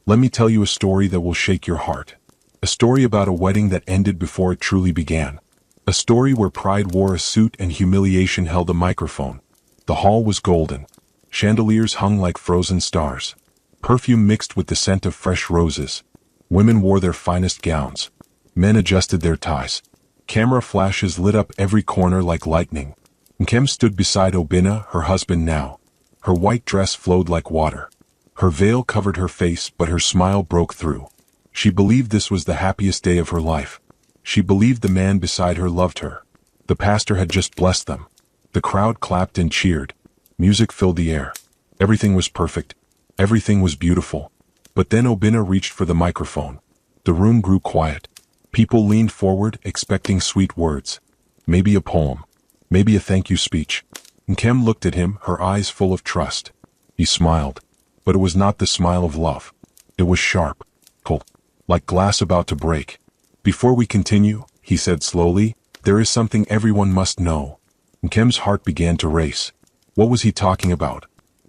Let me tell you a story that will shake your heart. A story about a wedding that ended before it truly began. A story where pride wore a suit and humiliation held a microphone. The hall was golden. Chandeliers hung like frozen stars. Perfume mixed with the scent of fresh roses. Women wore their finest gowns. Men adjusted their ties. Camera flashes lit up every corner like lightning. Nkem stood beside Obinna, her husband now. Her white dress flowed like water. Her veil covered her face, but her smile broke through. She believed this was the happiest day of her life. She believed the man beside her loved her. The pastor had just blessed them. The crowd clapped and cheered. Music filled the air. Everything was perfect. Everything was beautiful. But then Obinna reached for the microphone. The room grew quiet. People leaned forward, expecting sweet words. Maybe a poem. Maybe a thank you speech. Nkem looked at him, her eyes full of trust. He smiled. But it was not the smile of love. It was sharp, cold, like glass about to break. Before we continue, he said slowly, there is something everyone must know. Nkem's heart began to race. What was he talking about?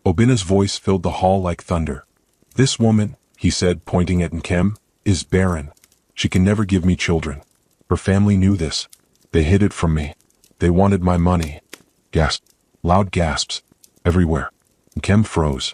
Obinna's voice filled the hall like thunder. This woman, he said, pointing at Nkem, is barren. She can never give me children. Her family knew this. They hid it from me. They wanted my money. Gasp. Loud gasps. Everywhere. Nkem froze.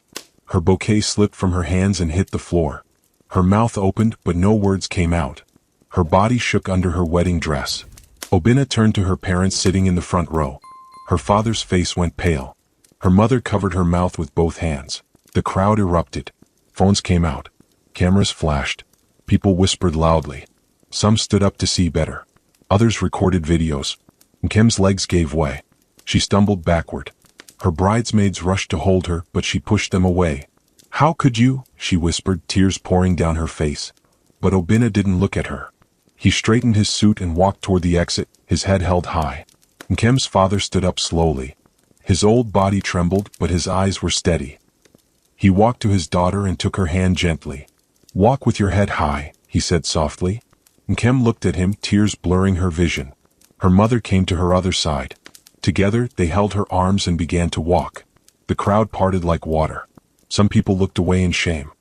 Her bouquet slipped from her hands and hit the floor. Her mouth opened, but no words came out. Her body shook under her wedding dress. Obinna turned to her parents sitting in the front row. Her father's face went pale. Her mother covered her mouth with both hands. The crowd erupted. Phones came out. Cameras flashed. People whispered loudly. Some stood up to see better. Others recorded videos. Nkem's legs gave way. She stumbled backward. Her bridesmaids rushed to hold her, but she pushed them away. How could you? She whispered, tears pouring down her face. But Obinna didn't look at her. He straightened his suit and walked toward the exit, his head held high. Nkem's father stood up slowly. His old body trembled, but his eyes were steady. He walked to his daughter and took her hand gently. Walk with your head high, he said softly. Nkem looked at him, tears blurring her vision. Her mother came to her other side. Together, they held her arms and began to walk. The crowd parted like water. Some people looked away in shame.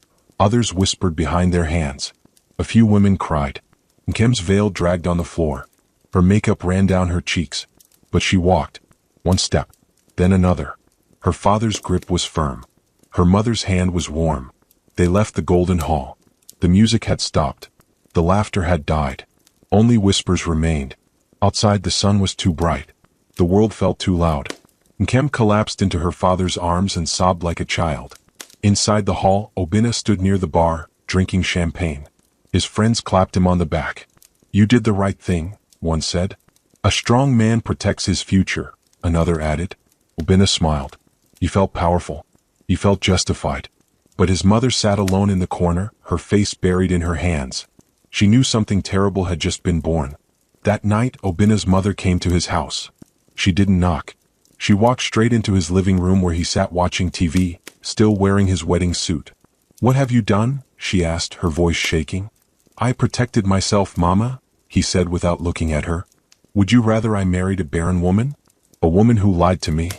Others whispered behind their hands. A few women cried. Nkem's veil dragged on the floor. Her makeup ran down her cheeks. But she walked. One step. Then another. Her father's grip was firm. Her mother's hand was warm. They left the golden hall. The music had stopped. The laughter had died. Only whispers remained. Outside the sun was too bright. The world felt too loud. Nkem collapsed into her father's arms and sobbed like a child. Inside the hall, Obinna stood near the bar, drinking champagne. His friends clapped him on the back. You did the right thing, one said. A strong man protects his future, another added. Obinna smiled. He felt powerful. He felt justified. But his mother sat alone in the corner, her face buried in her hands. She knew something terrible had just been born. That night, Obinna's mother came to his house. She didn't knock. She walked straight into his living room where he sat watching TV, still wearing his wedding suit. What have you done? She asked, her voice shaking. I protected myself, Mama, he said without looking at her. Would you rather I married a barren woman? A woman who lied to me?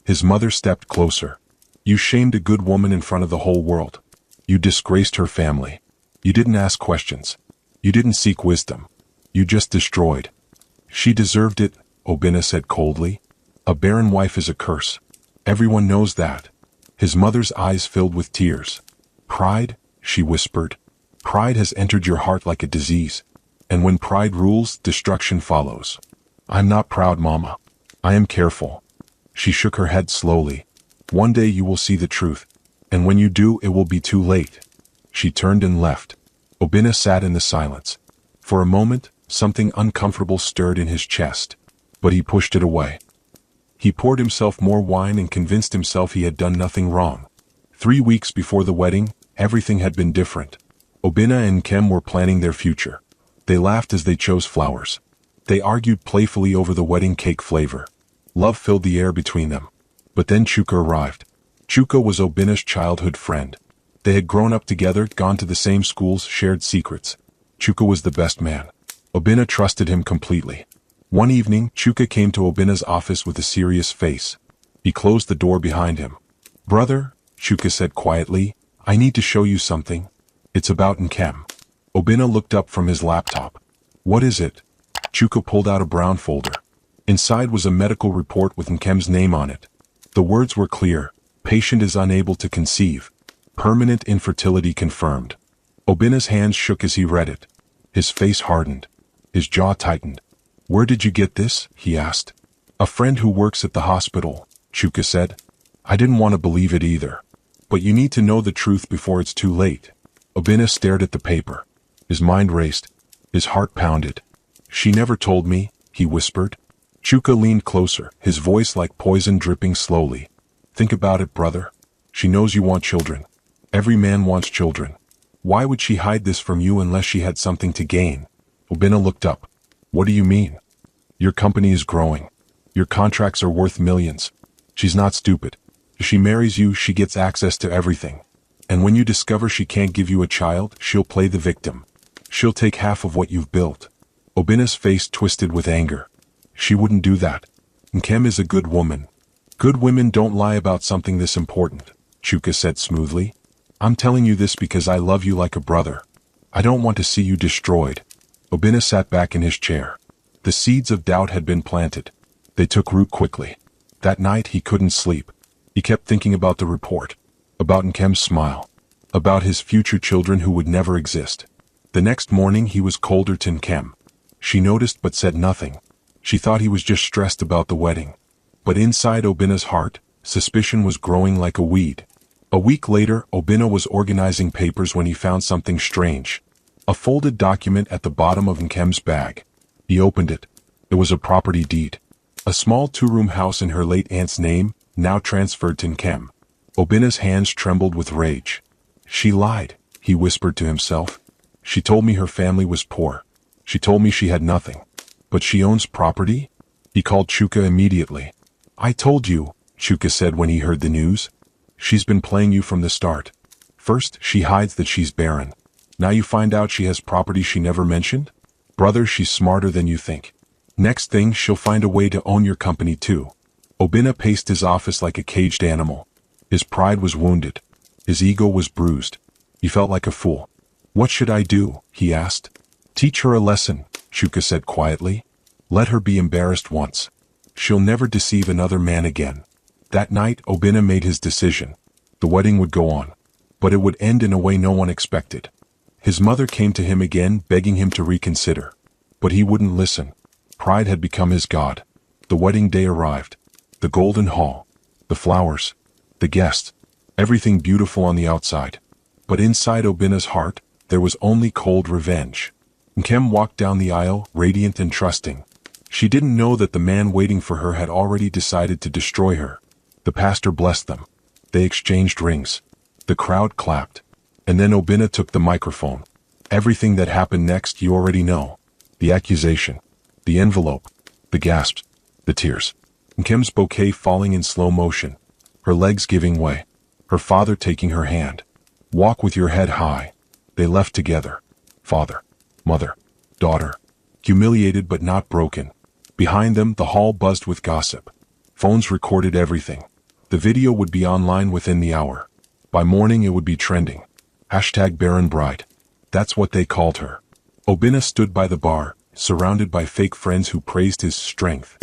His mother stepped closer. You shamed a good woman in front of the whole world. You disgraced her family. You didn't ask questions. You didn't seek wisdom. You just destroyed. She deserved it, Obinna said coldly. A barren wife is a curse. Everyone knows that. His mother's eyes filled with tears. Pride, she whispered. Pride has entered your heart like a disease. And when pride rules, destruction follows. I'm not proud, Mama. I am careful. She shook her head slowly. One day you will see the truth. And when you do, it will be too late. She turned and left. Obinna sat in the silence. For a moment, something uncomfortable stirred in his chest. But he pushed it away. He poured himself more wine and convinced himself he had done nothing wrong. 3 weeks before the wedding, everything had been different. Obinna and Nkem were planning their future. They laughed as they chose flowers. They argued playfully over the wedding cake flavor. Love filled the air between them. But then Chuka arrived. Chuka was Obinna's childhood friend. They had grown up together, gone to the same schools, shared secrets. Chuka was the best man. Obinna trusted him completely. One evening, Chuka came to Obinna's office with a serious face. He closed the door behind him. Brother, Chuka said quietly, I need to show you something. It's about Nkem. Obina looked up from his laptop. What is it? Chuka pulled out a brown folder. Inside was a medical report with Nkem's name on it. The words were clear. Patient is unable to conceive. Permanent infertility confirmed. Obina's hands shook as he read it. His face hardened. His jaw tightened. Where did you get this? He asked. A friend who works at the hospital, Chuka said. I didn't want to believe it either. But you need to know the truth before it's too late. Obina stared at the paper. His mind raced. His heart pounded. She never told me, he whispered. Chuka leaned closer, his voice like poison dripping slowly. Think about it, brother. She knows you want children. Every man wants children. Why would she hide this from you unless she had something to gain? Obina looked up. What do you mean? Your company is growing. Your contracts are worth millions. She's not stupid. If she marries you, she gets access to everything. And when you discover she can't give you a child, she'll play the victim. She'll take half of what you've built. Obina's face twisted with anger. She wouldn't do that. Nkem is a good woman. Good women don't lie about something this important, Chuka said smoothly. I'm telling you this because I love you like a brother. I don't want to see you destroyed. Obina sat back in his chair. The seeds of doubt had been planted. They took root quickly. That night he couldn't sleep. He kept thinking about the report, about Nkem's smile, about his future children who would never exist. The next morning he was colder to Nkem. She noticed but said nothing. She thought he was just stressed about the wedding. But inside Obina's heart, suspicion was growing like a weed. A week later, Obina was organizing papers when he found something strange. A folded document at the bottom of Nkem's bag. He opened it. It was a property deed. A small two-room house in her late aunt's name, now transferred to Nkem. Obina's hands trembled with rage. She lied, he whispered to himself. She told me her family was poor. She told me she had nothing. But she owns property? He called Chuka immediately. I told you, Chuka said when he heard the news. She's been playing you from the start. First, she hides that she's barren. Now you find out she has property she never mentioned? Brother, she's smarter than you think. Next thing, she'll find a way to own your company too. Obina paced his office like a caged animal. His pride was wounded. His ego was bruised. He felt like a fool. What should I do? He asked. Teach her a lesson, Chuka said quietly. Let her be embarrassed once. She'll never deceive another man again. That night, Obina made his decision. The wedding would go on, but it would end in a way no one expected. His mother came to him again, begging him to reconsider. But he wouldn't listen. Pride had become his god. The wedding day arrived. The golden hall. The flowers. The guests. Everything beautiful on the outside. But inside Obina's heart, there was only cold revenge. Nkem walked down the aisle, radiant and trusting. She didn't know that the man waiting for her had already decided to destroy her. The pastor blessed them. They exchanged rings. The crowd clapped. And then Obina took the microphone. Everything that happened next you already know. The accusation. The envelope. The gasps. The tears. Nkem's bouquet falling in slow motion. Her legs giving way. Her father taking her hand. Walk with your head high. They left together. Father. Mother. Daughter. Humiliated but not broken. Behind them, the hall buzzed with gossip. Phones recorded everything. The video would be online within the hour. By morning it would be trending. #barren bride. That's what they called her. Obina stood by the bar, surrounded by fake friends who praised his strength.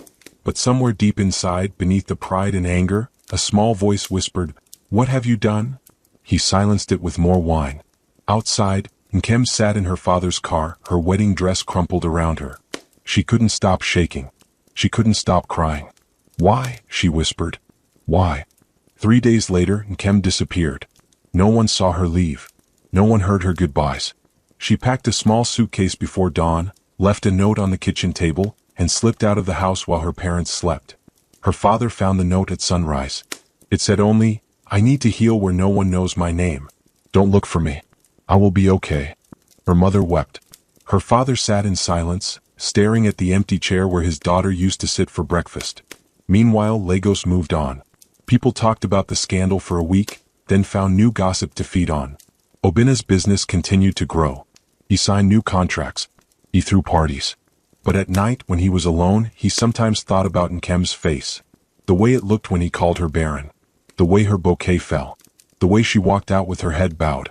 But somewhere deep inside, beneath the pride and anger, a small voice whispered, "What have you done?" He silenced it with more wine. Outside, Nkem sat in her father's car, her wedding dress crumpled around her. She couldn't stop shaking. She couldn't stop crying. "Why?" she whispered. "Why?" 3 days later, Nkem disappeared. No one saw her leave. No one heard her goodbyes. She packed a small suitcase before dawn, left a note on the kitchen table, and slipped out of the house while her parents slept. Her father found the note at sunrise. It said only, "I need to heal where no one knows my name. Don't look for me. I will be okay." Her mother wept. Her father sat in silence, staring at the empty chair where his daughter used to sit for breakfast. Meanwhile, Lagos moved on. People talked about the scandal for a week, then found new gossip to feed on. Obina's business continued to grow. He signed new contracts. He threw parties. But at night, when he was alone, he sometimes thought about Nkem's face. The way it looked when he called her barren. The way her bouquet fell. The way she walked out with her head bowed.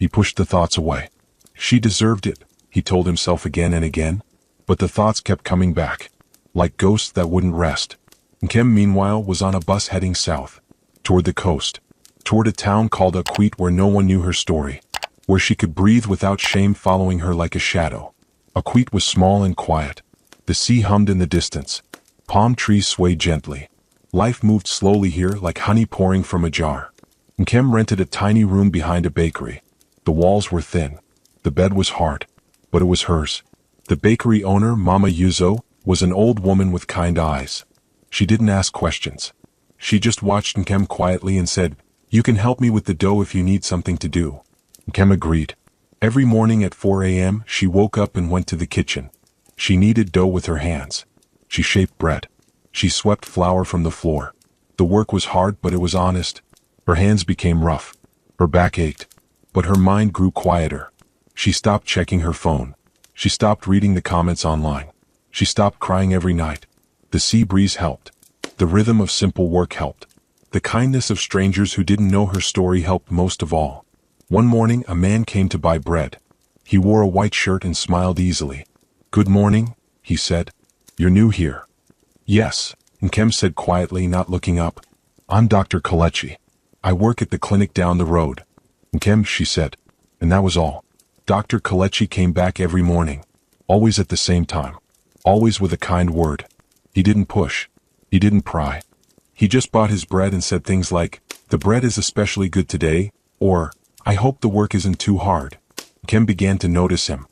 He pushed the thoughts away. She deserved it, he told himself again and again. But the thoughts kept coming back, like ghosts that wouldn't rest. Nkem, meanwhile, was on a bus heading south, toward the coast, toward a town called Akwit where no one knew her story, where she could breathe without shame following her like a shadow. Akwit was small and quiet. The sea hummed in the distance. Palm trees swayed gently. Life moved slowly here like honey pouring from a jar. Nkem rented a tiny room behind a bakery. The walls were thin. The bed was hard. But it was hers. The bakery owner, Mama Yuzo, was an old woman with kind eyes. She didn't ask questions. She just watched Nkem quietly and said, "You can help me with the dough if you need something to do." Nkem agreed. Every morning at 4 a.m. she woke up and went to the kitchen. She kneaded dough with her hands. She shaped bread. She swept flour from the floor. The work was hard, but it was honest. Her hands became rough. Her back ached. But her mind grew quieter. She stopped checking her phone. She stopped reading the comments online. She stopped crying every night. The sea breeze helped. The rhythm of simple work helped. The kindness of strangers who didn't know her story helped most of all. One morning, a man came to buy bread. He wore a white shirt and smiled easily. "Good morning," he said. "You're new here." "Yes," Nkem said quietly, not looking up. "I'm Dr. Kalechi. I work at the clinic down the road." "Nkem," she said. And that was all. Dr. Kalechi came back every morning. Always at the same time. Always with a kind word. He didn't push. He didn't pry. He just bought his bread and said things like, "The bread is especially good today," or, "I hope the work isn't too hard." Nkem began to notice him.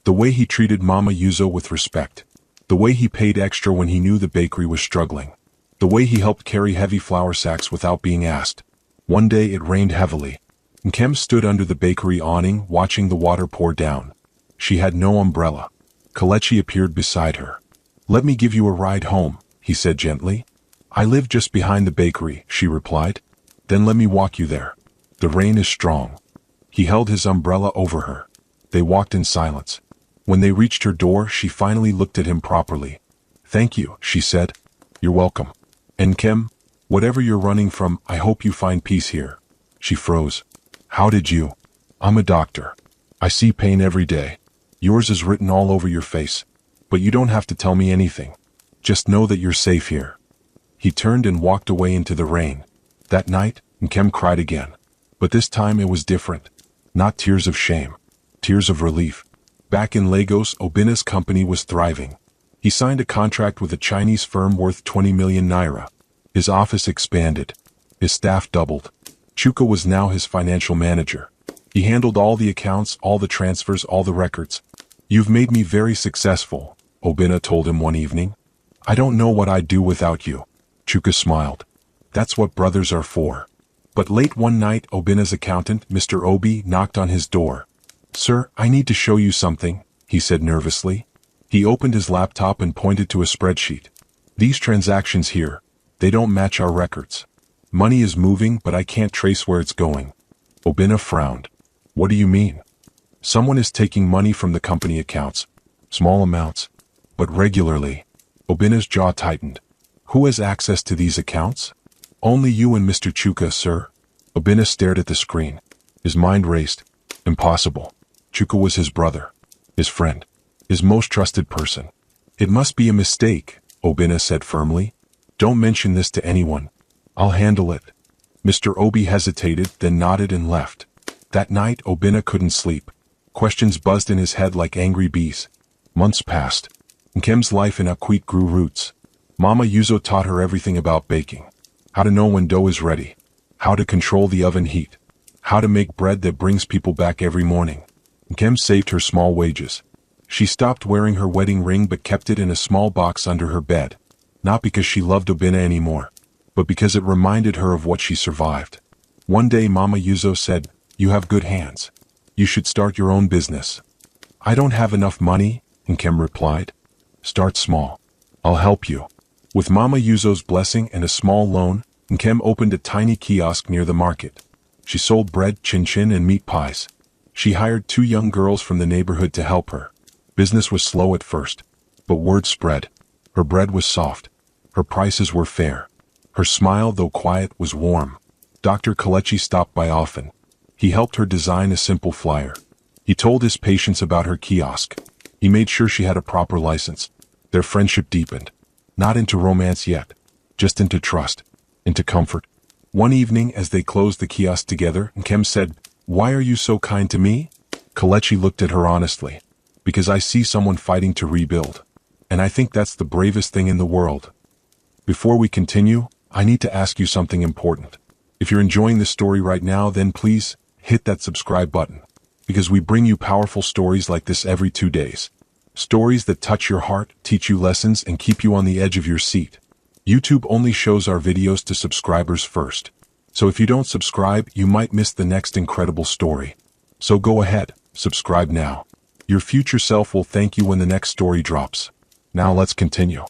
The way he treated Mama Yuzo with respect. The way he paid extra when he knew the bakery was struggling. The way he helped carry heavy flour sacks without being asked. One day it rained heavily. Nkem stood under the bakery awning, watching the water pour down. She had no umbrella. Kalechi appeared beside her. "Let me give you a ride home," he said gently. "I live just behind the bakery," she replied. "Then let me walk you there. The rain is strong." He held his umbrella over her. They walked in silence. When they reached her door, she finally looked at him properly. "Thank you," she said. "You're welcome. And Nkem, whatever you're running from, I hope you find peace here." She froze. "How did you?" "I'm a doctor. I see pain every day. Yours is written all over your face. But you don't have to tell me anything. Just know that you're safe here." He turned and walked away into the rain. That night, Nkem cried again. But this time it was different. Not tears of shame. Tears of relief. Back in Lagos, Obina's company was thriving. He signed a contract with a Chinese firm worth 20 million naira. His office expanded. His staff doubled. Chuka was now his financial manager. He handled all the accounts, all the transfers, all the records. "You've made me very successful," Obina told him one evening. "I don't know what I'd do without you." Chuka smiled. "That's what brothers are for." But late one night, Obina's accountant, Mr. Obi, knocked on his door. "Sir, I need to show you something," he said nervously. He opened his laptop and pointed to a spreadsheet. "These transactions here, they don't match our records. Money is moving, but I can't trace where it's going." Obina frowned. "What do you mean?" "Someone is taking money from the company accounts. Small amounts, but regularly." Obina's jaw tightened. "Who has access to these accounts?" "Only you and Mr. Chuka, sir." Obina stared at the screen. His mind raced. Impossible. Chuka was his brother, his friend, his most trusted person. "It must be a mistake," Obina said firmly. "Don't mention this to anyone. I'll handle it." Mr. Obi hesitated, then nodded and left. That night, Obina couldn't sleep. Questions buzzed in his head like angry bees. Months passed. Nkem's life in Akwit grew roots. Mama Yuzo taught her everything about baking. How to know when dough is ready. How to control the oven heat. How to make bread that brings people back every morning. Nkem saved her small wages. She stopped wearing her wedding ring but kept it in a small box under her bed. Not because she loved Obina anymore, but because it reminded her of what she survived. One day Mama Yuzo said, "You have good hands. You should start your own business." "I don't have enough money," Nkem replied. "Start small. I'll help you." With Mama Yuzo's blessing and a small loan, Nkem opened a tiny kiosk near the market. She sold bread, chin-chin, and meat pies. She hired 2 young girls from the neighborhood to help her. Business was slow at first, but word spread. Her bread was soft. Her prices were fair. Her smile, though quiet, was warm. Dr. Kalechi stopped by often. He helped her design a simple flyer. He told his patients about her kiosk. He made sure she had a proper license. Their friendship deepened. Not into romance yet, just into trust, into comfort. One evening, as they closed the kiosk together, Nkem said, "Why are you so kind to me?" Kelechi looked at her honestly. "Because I see someone fighting to rebuild. And I think that's the bravest thing in the world." Before we continue, I need to ask you something important. If you're enjoying this story right now, then please hit that subscribe button. Because we bring you powerful stories like this every 2 days. Stories that touch your heart, teach you lessons, and keep you on the edge of your seat. YouTube only shows our videos to subscribers first. So if you don't subscribe, you might miss the next incredible story. So go ahead, subscribe now. Your future self will thank you when the next story drops. Now let's continue.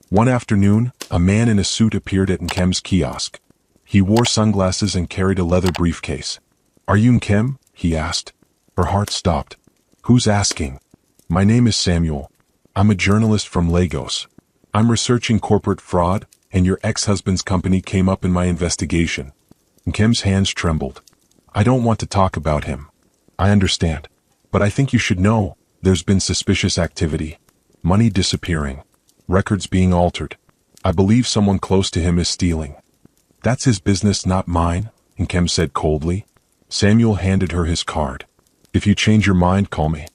One afternoon, a man in a suit appeared at Nkem's kiosk. He wore sunglasses and carried a leather briefcase. "Are you Nkem?" he asked. Her heart stopped. "Who's asking?" "My name is Samuel. I'm a journalist from Lagos. I'm researching corporate fraud, and your ex-husband's company came up in my investigation." Nkem's hands trembled. "I don't want to talk about him. I understand. But I think you should know, there's been suspicious activity. Money disappearing. Records being altered. I believe someone close to him is stealing." "That's his business, not mine," Nkem said coldly. Samuel handed her his card. "If you change your mind, call me.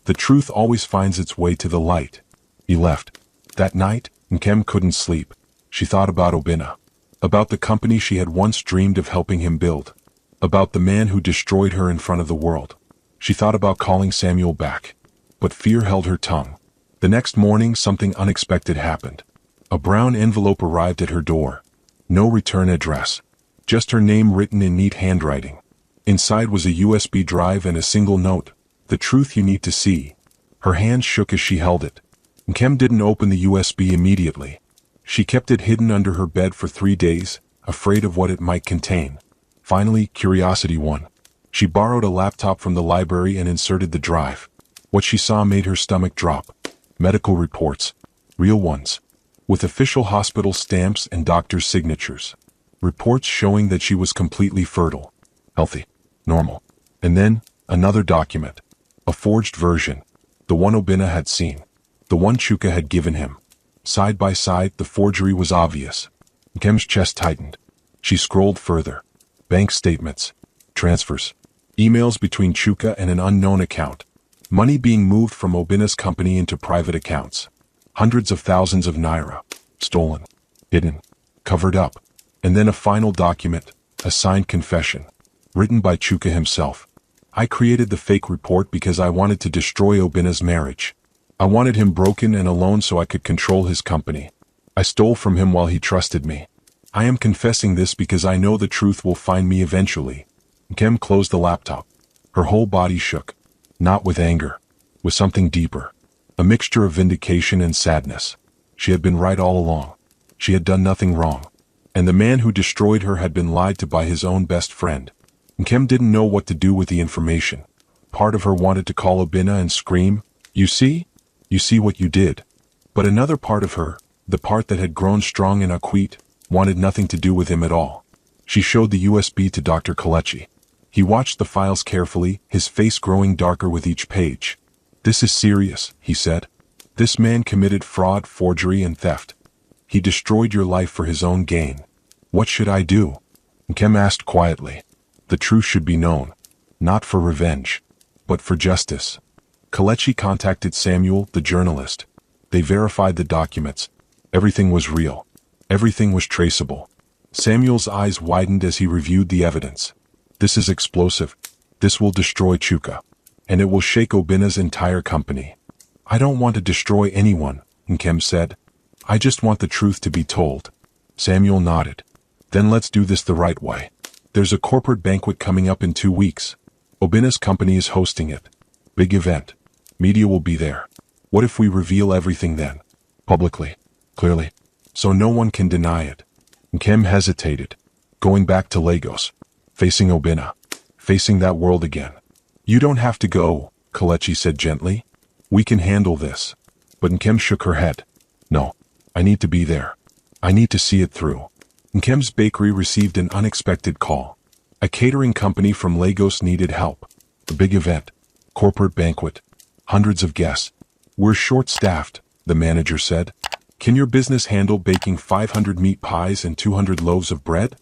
The truth always finds its way to the light." He left. That night, Nkem couldn't sleep. She thought about Obina. About the company she had once dreamed of helping him build. About the man who destroyed her in front of the world. She thought about calling Samuel back. But fear held her tongue. The next morning, something unexpected happened. A brown envelope arrived at her door. No return address. Just her name written in neat handwriting. Inside was a USB drive and a single note. "The truth you need to see." Her hands shook as she held it. Nkem didn't open the USB immediately. She kept it hidden under her bed for 3 days, afraid of what it might contain. Finally, curiosity won. She borrowed a laptop from the library and inserted the drive. What she saw made her stomach drop. Medical reports. Real ones. With official hospital stamps and doctors' signatures. Reports showing that she was completely fertile. Healthy. Normal. And then, another document. A forged version. The one Obina had seen. The one Chuka had given him. Side by side, the forgery was obvious. Nkem's chest tightened. She scrolled further. Bank statements. Transfers. Emails between Chuka and an unknown account. Money being moved from Obina's company into private accounts. Hundreds of thousands of naira. Stolen. Hidden. Covered up. And then a final document. A signed confession. Written by Chuka himself. "I created the fake report because I wanted to destroy Obina's marriage. I wanted him broken and alone so I could control his company. I stole from him while he trusted me. I am confessing this because I know the truth will find me eventually." Nkem closed the laptop. Her whole body shook. Not with anger. With something deeper. A mixture of vindication and sadness. She had been right all along. She had done nothing wrong. And the man who destroyed her had been lied to by his own best friend. Nkem didn't know what to do with the information. Part of her wanted to call Obina and scream, "You see? You see what you did." But another part of her, the part that had grown strong in Akwit, wanted nothing to do with him at all. She showed the USB to Dr. Kelechi. He watched the files carefully, his face growing darker with each page. "This is serious," he said. "This man committed fraud, forgery, and theft. He destroyed your life for his own gain. What should I do?" Nkem asked quietly. The truth should be known. Not for revenge, but for justice. Kelechi contacted Samuel, the journalist. They verified the documents. Everything was real. Everything was traceable. Samuel's eyes widened as he reviewed the evidence. "This is explosive. This will destroy Chuka. And it will shake Obina's entire company." "I don't want to destroy anyone," Nkem said. "I just want the truth to be told." Samuel nodded. "Then let's do this the right way. There's a corporate banquet coming up in 2 weeks. Obina's company is hosting it. Big event. Media will be there. What if we reveal everything then? Publicly. Clearly. So no one can deny it." Nkem hesitated. Going back to Lagos. Facing Obina. Facing that world again. "You don't have to go," Kelechi said gently. "We can handle this." But Nkem shook her head. "No. I need to be there. I need to see it through." Nkem's bakery received an unexpected call. A catering company from Lagos needed help. A big event. Corporate banquet. Hundreds of guests. We're short-staffed, the manager said. Can your business handle baking 500 meat pies and 200 loaves of bread?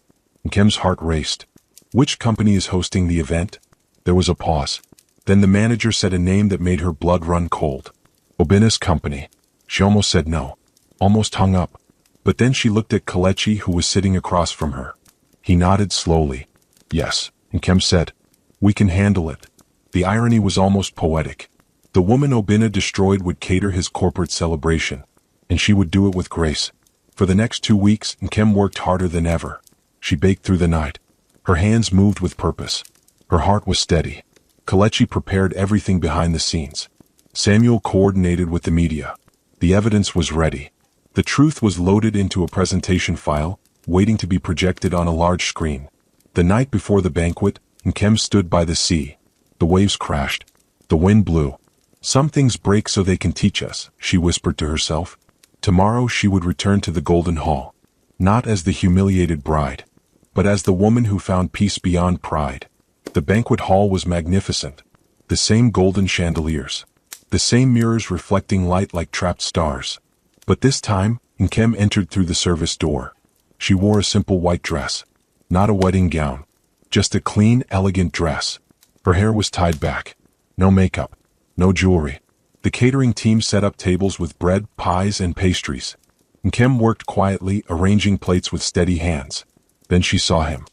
Nkem's heart raced. Which company is hosting the event? There was a pause. Then the manager said a name that made her blood run cold. Obina's company. She almost said no. Almost hung up. But then she looked at Kelechi, who was sitting across from her. He nodded slowly. Yes, Nkem said. We can handle it. The irony was almost poetic. The woman Obina destroyed would cater his corporate celebration, and she would do it with grace. For the next 2 weeks, Nkem worked harder than ever. She baked through the night. Her hands moved with purpose. Her heart was steady. Kelechi prepared everything behind the scenes. Samuel coordinated with the media. The evidence was ready. The truth was loaded into a presentation file, waiting to be projected on a large screen. The night before the banquet, Nkem stood by the sea. The waves crashed. The wind blew. Some things break so they can teach us, she whispered to herself. Tomorrow she would return to the Golden Hall. Not as the humiliated bride, but as the woman who found peace beyond pride. The banquet hall was magnificent. The same golden chandeliers. The same mirrors reflecting light like trapped stars. But this time, Nkem entered through the service door. She wore a simple white dress. Not a wedding gown. Just a clean, elegant dress. Her hair was tied back. No makeup. No jewelry. The catering team set up tables with bread, pies, and pastries. Nkem worked quietly, arranging plates with steady hands. Then she saw him.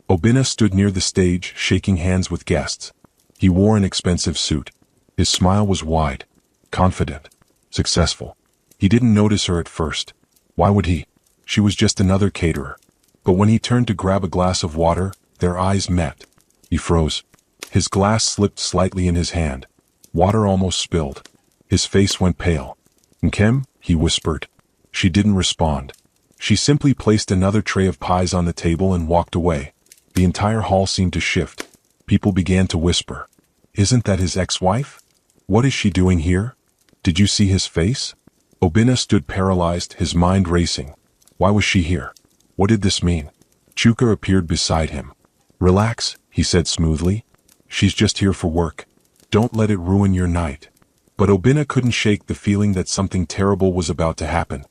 Obina stood near the stage, shaking hands with guests. He wore an expensive suit. His smile was wide, confident, successful. He didn't notice her at first. Why would he? She was just another caterer. But when he turned to grab a glass of water, their eyes met. He froze. His glass slipped slightly in his hand. Water almost spilled. His face went pale. Nkem, he whispered. She didn't respond. She simply placed another tray of pies on the table and walked away. The entire hall seemed to shift. People began to whisper. Isn't that his ex-wife? What is she doing here? Did you see his face? Obina stood paralyzed, his mind racing. Why was she here? What did this mean? Chuka appeared beside him. Relax, he said smoothly. She's just here for work. Don't let it ruin your night. But Obina couldn't shake the feeling that something terrible was about to happen.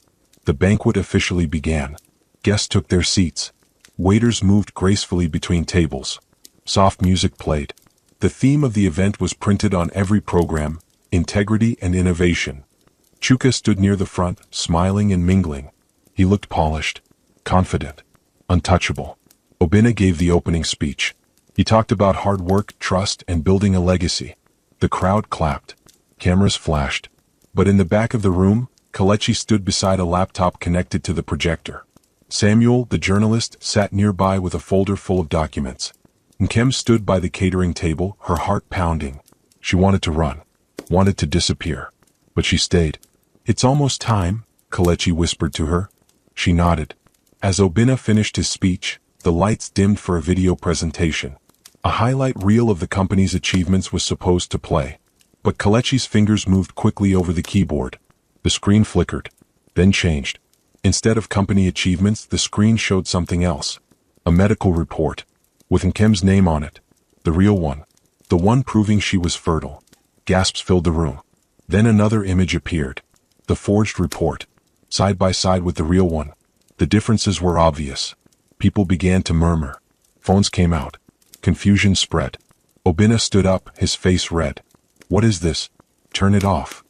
The banquet officially began. Guests took their seats. Waiters moved gracefully between tables. Soft music played. The theme of the event was printed on every program: integrity and innovation. Chuka stood near the front, smiling and mingling. He looked polished, confident, untouchable. Obina gave the opening speech. He talked about hard work, trust, and building a legacy. The crowd clapped. Cameras flashed. But in the back of the room, Kelechi stood beside a laptop connected to the projector. Samuel, the journalist, sat nearby with a folder full of documents. Nkem stood by the catering table, her heart pounding. She wanted to run, wanted to disappear. But she stayed. It's almost time, Kelechi whispered to her. She nodded. As Obina finished his speech, the lights dimmed for a video presentation. A highlight reel of the company's achievements was supposed to play. But Kelechi's fingers moved quickly over the keyboard. The screen flickered, then changed. Instead of company achievements, the screen showed something else. A medical report. With Nkem's name on it. The real one. The one proving she was fertile. Gasps filled the room. Then another image appeared. The forged report. Side by side with the real one. The differences were obvious. People began to murmur. Phones came out. Confusion spread. Obina stood up, his face red. What is this? Turn it off.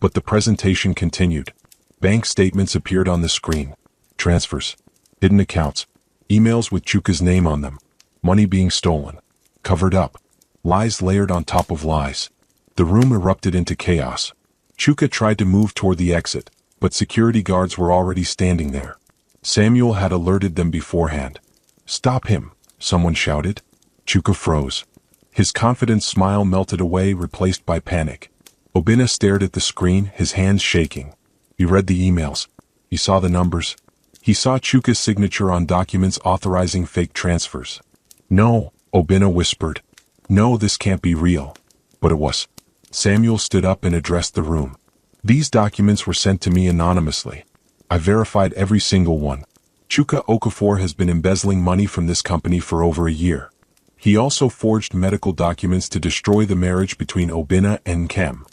But the presentation continued. Bank statements appeared on the screen. Transfers. Hidden accounts. Emails with Chuka's name on them. Money being stolen. Covered up. Lies layered on top of lies. The room erupted into chaos. Chuka tried to move toward the exit, but security guards were already standing there. Samuel had alerted them beforehand. Stop him, someone shouted. Chuka froze. His confident smile melted away, replaced by panic. Obina stared at the screen, his hands shaking. He read the emails. He saw the numbers. He saw Chuka's signature on documents authorizing fake transfers. No, Obina whispered. No, this can't be real. But it was. Samuel stood up and addressed the room. These documents were sent to me anonymously. I verified every single one. Chuka Okafor has been embezzling money from this company for over a year. He also forged medical documents to destroy the marriage between Obinna and Nkem.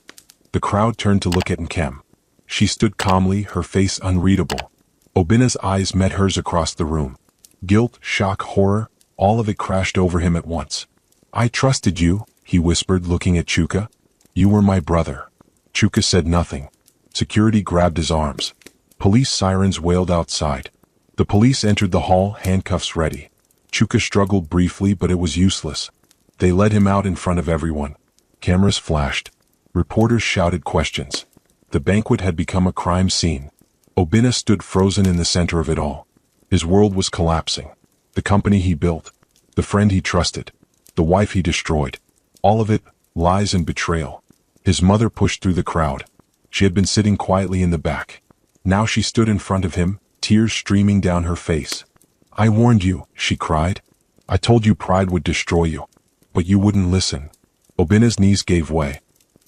The crowd turned to look at Nkem. She stood calmly, her face unreadable. Obinna's eyes met hers across the room. Guilt, shock, horror, all of it crashed over him at once. "I trusted you," he whispered, looking at Chuka. "You were my brother." Chuka said nothing. Security grabbed his arms. Police sirens wailed outside. The police entered the hall, handcuffs ready. Chuka struggled briefly, but it was useless. They led him out in front of everyone. Cameras flashed. Reporters shouted questions. The banquet had become a crime scene. Obinna stood frozen in the center of it all. His world was collapsing. The company he built. The friend he trusted. The wife he destroyed. All of it, lies and betrayal. His mother pushed through the crowd. She had been sitting quietly in the back. Now she stood in front of him, tears streaming down her face. "I warned you," she cried. "I told you pride would destroy you. But you wouldn't listen." Obinna's knees gave way.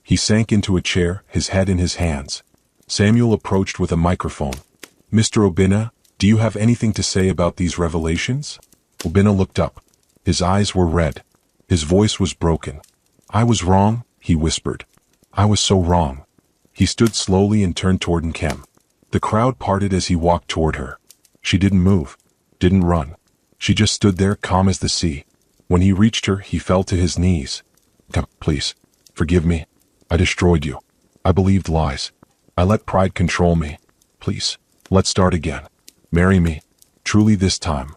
He sank into a chair, his head in his hands. Samuel approached with a microphone. "Mr. Obinna, do you have anything to say about these revelations?" Obinna looked up. His eyes were red. His voice was broken. "I was wrong," he whispered. "I was so wrong." He stood slowly and turned toward Nkem. The crowd parted as he walked toward her. She didn't move. Didn't run. She just stood there, calm as the sea. When he reached her, he fell to his knees. "Come, please, forgive me. I destroyed you. I believed lies. I let pride control me. Please, let's start again. Marry me. Truly this time."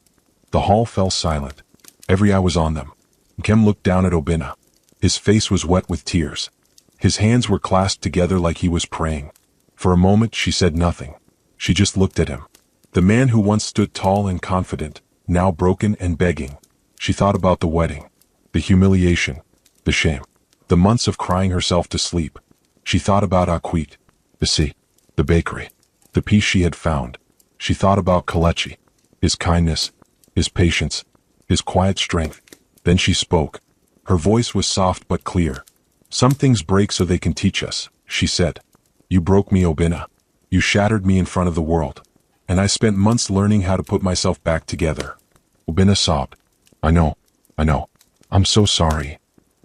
The hall fell silent. Every eye was on them. Nkem looked down at Obinna. His face was wet with tears. His hands were clasped together like he was praying. For a moment she said nothing. She just looked at him. The man who once stood tall and confident, now broken and begging. She thought about the wedding, the humiliation, the shame, the months of crying herself to sleep. She thought about Akwit, the sea, the bakery, the peace she had found. She thought about Kelechi, his kindness, his patience, his quiet strength. Then she spoke. Her voice was soft but clear. "Some things break so they can teach us," she said. "You broke me, Obinna. You shattered me in front of the world. And I spent months learning how to put myself back together." Obinna sobbed. I know. I'm so sorry."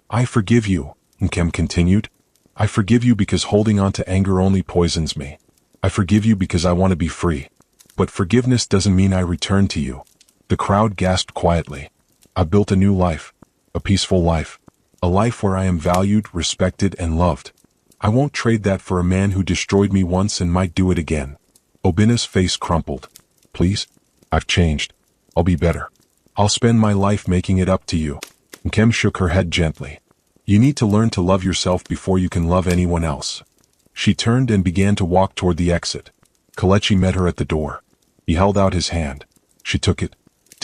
"I forgive you," Nkem continued. "I forgive you because holding on to anger only poisons me. I forgive you because I want to be free. But forgiveness doesn't mean I return to you." The crowd gasped quietly. "I built a new life. A peaceful life. A life where I am valued, respected, and loved. I won't trade that for a man who destroyed me once and might do it again." Obinna's face crumpled. "Please? I've changed. I'll be better. I'll spend my life making it up to you." Nkem shook her head gently. "You need to learn to love yourself before you can love anyone else." She turned and began to walk toward the exit. Kelechi met her at the door. He held out his hand. She took it.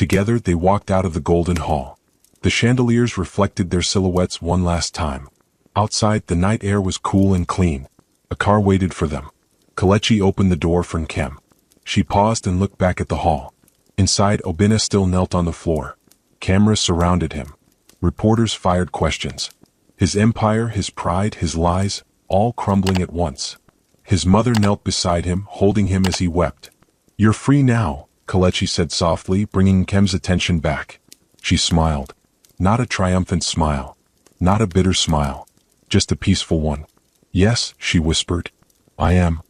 Together they walked out of the golden hall. The chandeliers reflected their silhouettes one last time. Outside, the night air was cool and clean. A car waited for them. Kelechi opened the door for Nkem. She paused and looked back at the hall. Inside, Obinna still knelt on the floor. Cameras surrounded him. Reporters fired questions. His empire, his pride, his lies, all crumbling at once. His mother knelt beside him, holding him as he wept. "You're free now," Kelechi said softly, bringing Nkem's attention back. She smiled. Not a triumphant smile. Not a bitter smile. Just a peaceful one. "Yes," she whispered. "I am."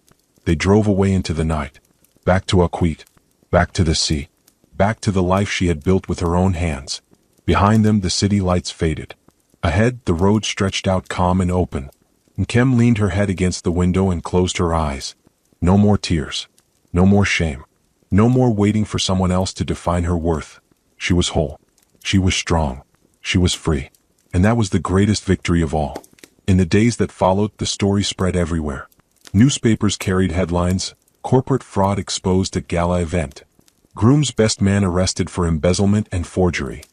They drove away into the night. Back to Akwit. Back to the sea. Back to the life she had built with her own hands. Behind them, the city lights faded. Ahead, the road stretched out calm and open. Nkem leaned her head against the window and closed her eyes. No more tears. No more shame. No more waiting for someone else to define her worth. She was whole. She was strong. She was free. And that was the greatest victory of all. In the days that followed, the story spread everywhere. Newspapers carried headlines, "Corporate fraud exposed at gala event." "Groom's best man arrested for embezzlement and forgery."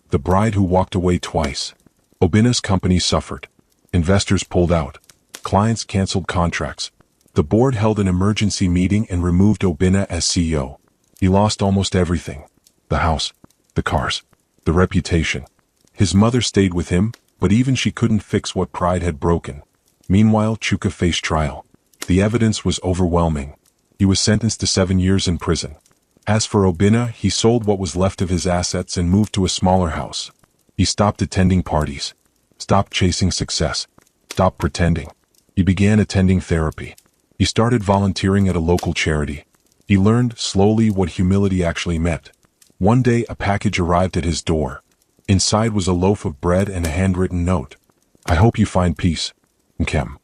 "The bride who walked away twice." Obinna's company suffered. Investors pulled out. Clients canceled contracts. The board held an emergency meeting and removed Obinna as CEO. He lost almost everything. The house, the cars, the reputation. His mother stayed with him, but even she couldn't fix what pride had broken. Meanwhile, Chuka faced trial. The evidence was overwhelming. He was sentenced to 7 years in prison. As for Obinna, he sold what was left of his assets and moved to a smaller house. He stopped attending parties, stopped chasing success, stopped pretending. He began attending therapy. He started volunteering at a local charity. He learned slowly what humility actually meant. One day a package arrived at his door. Inside was a loaf of bread and a handwritten note. "I hope you find peace, Nkem."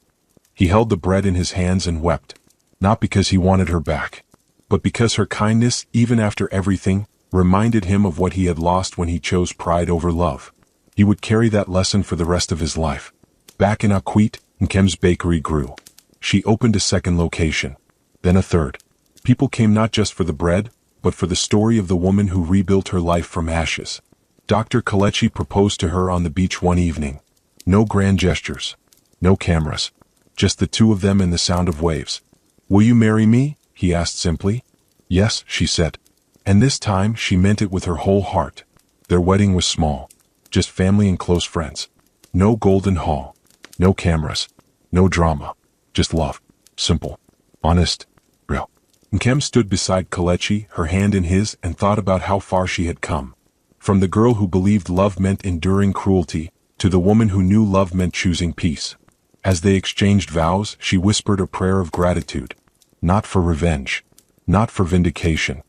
He held the bread in his hands and wept, not because he wanted her back, but because her kindness, even after everything, reminded him of what he had lost when he chose pride over love. He would carry that lesson for the rest of his life. Back in Akwit, Nkem's bakery grew. She opened a second location, then a third. People came not just for the bread, but for the story of the woman who rebuilt her life from ashes. Dr. Kalechi proposed to her on the beach one evening. No grand gestures, no cameras, just the two of them and the sound of waves. "Will you marry me?" he asked simply. "Yes," she said. And this time she meant it with her whole heart. Their wedding was small, just family and close friends. No golden hall, no cameras, no drama, just love. Simple, honest, real. Nkem stood beside Kalechi, her hand in his, and thought about how far she had come. From the girl who believed love meant enduring cruelty, to the woman who knew love meant choosing peace. As they exchanged vows, she whispered a prayer of gratitude. Not for revenge, not for vindication,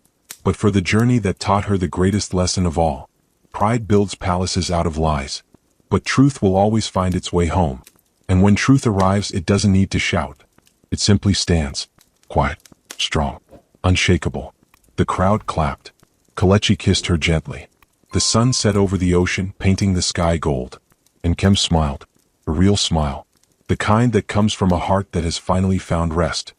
but for the journey that taught her the greatest lesson of all. Pride builds palaces out of lies, but truth will always find its way home. And when truth arrives, it doesn't need to shout. It simply stands, quiet, strong, unshakable. The crowd clapped. Kalechi kissed her gently. The sun set over the ocean, painting the sky gold. And Nkem smiled, a real smile, the kind that comes from a heart that has finally found rest.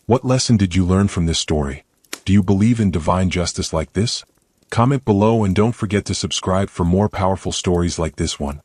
What lesson did you learn from this story? Do you believe in divine justice like this? Comment below and don't forget to subscribe for more powerful stories like this one.